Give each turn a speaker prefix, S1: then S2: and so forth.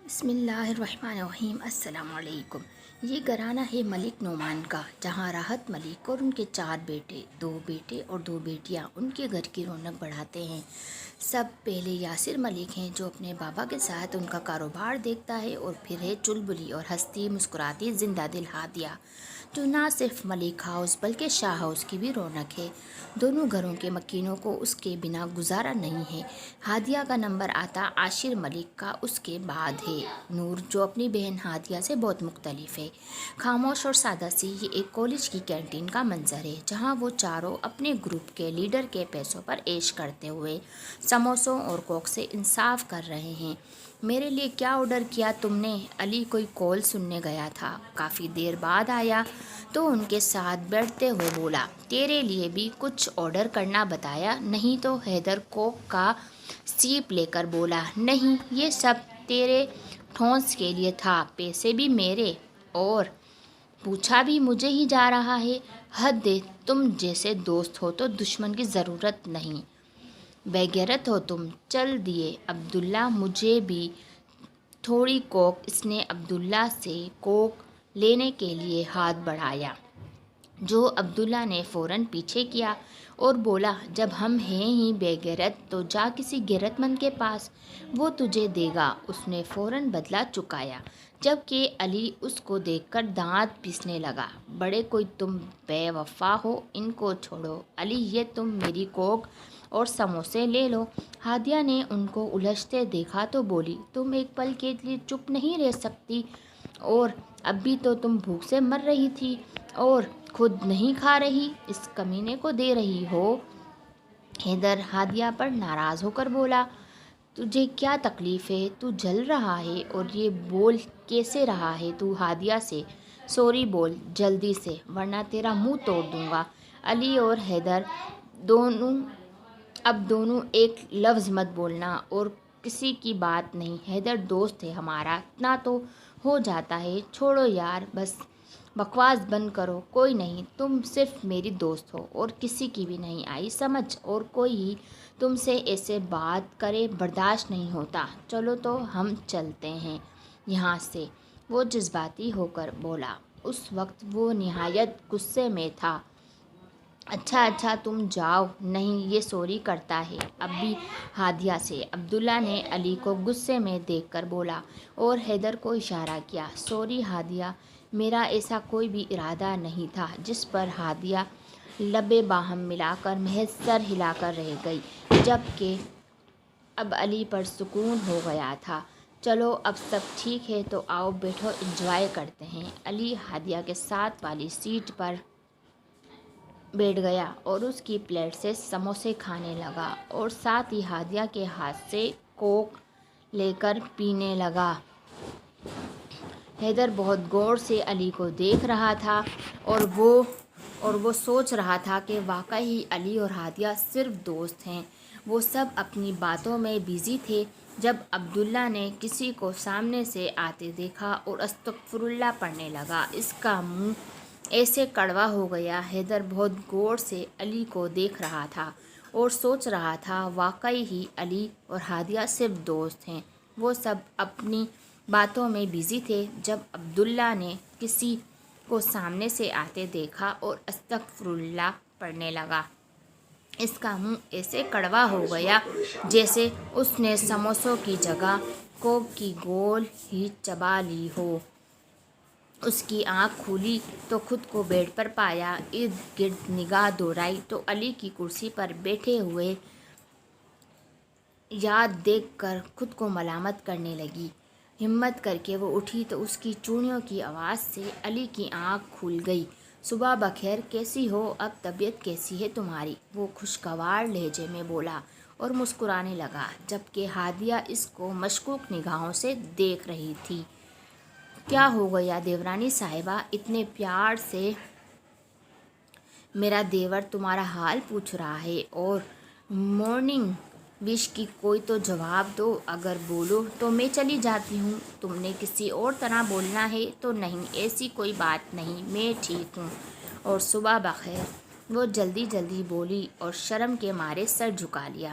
S1: بسم اللہ الرحمن الرحیم۔ السلام علیکم۔ یہ گھرانہ ہے ملک نعمان کا، جہاں راحت ملک اور ان کے 4 بیٹے، 2 بیٹے اور 2 بیٹیاں ان کے گھر کی رونق بڑھاتے ہیں۔ سب پہلے یاسر ملک ہیں، جو اپنے بابا کے ساتھ ان کا کاروبار دیکھتا ہے، اور پھر ہے چلبلی اور ہنستی مسکراتی زندہ دل ہادیہ، جو نہ صرف ملک ہاؤس بلکہ شاہ ہاؤس کی بھی رونق ہے۔ دونوں گھروں کے مکینوں کو اس کے بنا گزارا نہیں ہے۔ ہادیہ کا نمبر آتا عاشر ملک کا اس کے بعد ہے۔ نور، جو اپنی بہن ہادیہ سے بہت مختلف ہے، خاموش اور سادہ سی، یہ ایک کالج کی کینٹین کا منظر ہے، جہاں وہ چاروں اپنے گروپ کے لیڈر کے پیسوں پر عیش کرتے ہوئے سموسوں اور کوک سے انصاف کر رہے ہیں۔ میرے لیے کیا آرڈر کیا تم نے؟ علی کوئی کال سننے گیا تھا، کافی دیر بعد آیا تو ان کے ساتھ بیٹھتے ہوئے بولا، تیرے لیے بھی کچھ آرڈر کرنا بتایا؟ نہیں تو حیدر کوک کا سیپ لے کر بولا، نہیں، یہ سب تیرے ٹھونس کے لیے تھا، پیسے بھی میرے، اور پوچھا بھی مجھے ہی جا رہا ہے۔ حد ہے، تم جیسے دوست ہو تو دشمن کی ضرورت نہیں، بے غیرت ہو تم۔ چل دیے عبداللہ، مجھے بھی تھوڑی کوک۔ اس نے عبداللہ سے کوک لینے کے لیے ہاتھ بڑھایا، جو عبداللہ نے فوراً پیچھے کیا اور بولا، جب ہم ہیں ہی بے غیرت تو جا کسی غیرت مند کے پاس، وہ تجھے دے گا۔ اس نے فوراً بدلہ چکایا، جبکہ علی اس کو دیکھ کر دانت پیسنے لگا۔ بڑے کوئی تم بے وفا ہو، ان کو چھوڑو۔ علی، یہ تم میری کوک اور سموسے لے لو۔ ہادیہ نے ان کو الجھتے دیکھا تو بولی، تم ایک پل کے لیے چپ نہیں رہ سکتی؟ اور اب بھی تو تم بھوک سے مر رہی تھی اور خود نہیں کھا رہی، اس کمینے کو دے رہی ہو۔ حیدر ہادیہ پر ناراض ہو کر بولا، تجھے کیا تکلیف ہے؟ تو جل رہا ہے اور یہ بول کیسے رہا ہے تو ہادیہ سے؟ سوری بول جلدی سے، ورنہ تیرا منہ توڑ دوں گا۔ علی اور حیدر، اب دونوں ایک لفظ مت بولنا اور کسی کی بات نہیں۔ حیدر دوست ہے ہمارا، اتنا تو ہو جاتا ہے۔ چھوڑو یار، بس بکواس بند کرو۔ کوئی نہیں، تم صرف میری دوست ہو اور کسی کی بھی نہیں آئی سمجھ، اور کوئی ہی تم سے ایسے بات کرے برداشت نہیں ہوتا۔ چلو تو ہم چلتے ہیں یہاں سے، وہ جذباتی ہو کر بولا۔ اس وقت وہ نہایت غصے میں تھا۔ اچھا تم جاؤ۔ نہیں، یہ سوری کرتا ہے اب بھی ہادیہ سے، عبداللہ نے علی کو غصے میں دیکھ کر بولا، اور حیدر کو اشارہ کیا۔ سوری ہادیہ، میرا ایسا کوئی بھی ارادہ نہیں تھا۔ جس پر ہادیہ لبیں باہم ملا کر محض سر ہلا کر رہ گئی، جبکہ اب علی پر سکون ہو گیا تھا۔ چلو اب سب ٹھیک ہے تو آؤ بیٹھو، انجوائے کرتے ہیں۔ علی ہادیہ کے ساتھ والی سیٹ پر بیٹھ گیا اور اس کی پلیٹ سے سموسے کھانے لگا، اور ساتھ ہی ہادیہ کے ہاتھ سے کوک لے کر پینے لگا۔ حیدر بہت غور سے علی کو دیکھ رہا تھا، اور وہ سوچ رہا تھا کہ واقعی علی اور ہادیہ صرف دوست ہیں۔ وہ سب اپنی باتوں میں بزی تھے، جب عبداللہ نے کسی کو سامنے سے آتے دیکھا اور استغفراللہ پڑھنے لگا۔ اس کا منہ ایسے کڑوا ہو گیا۔ حیدر بہت غور سے علی کو دیکھ رہا تھا اور سوچ رہا تھا، واقعی ہی علی اور ہادیہ صرف دوست ہیں۔ وہ سب اپنی باتوں میں بزی تھے، جب عبداللہ نے کسی کو سامنے سے آتے دیکھا اور استغفراللہ پڑھنے لگا۔ اس کا منہ ایسے کڑوا ہو گیا جیسے اس نے سموسوں کی جگہ کوک کی گول ہی چبا لی ہو۔ اس کی آنکھ کھولی تو خود کو بیڈ پر پایا، ارد گرد نگاہ دوڑائی تو علی کی کرسی پر بیٹھے ہوئے یاد دیکھ کر خود کو ملامت کرنے لگی۔ ہمت کر کے وہ اٹھی تو اس کی چوڑیوں کی آواز سے علی کی آنکھ کھل گئی۔ صبح بخیر، کیسی ہو؟ اب طبیعت کیسی ہے تمہاری؟ وہ خوشگوار لہجے میں بولا اور مسکرانے لگا، جبکہ ہادیہ اس کو مشکوک نگاہوں سے دیکھ رہی تھی۔ کیا ہو گیا دیورانی صاحبہ، اتنے پیار سے میرا دیور تمہارا حال پوچھ رہا ہے، اور مارننگ وش کی کوئی تو جواب دو۔ اگر بولو تو میں چلی جاتی ہوں۔ تم نے کسی اور طرح بولنا ہے تو؟ نہیں، ایسی کوئی بات نہیں، میں ٹھیک ہوں، اور صبح بخیر۔ وہ جلدی بولی اور شرم کے مارے سر جھکا لیا۔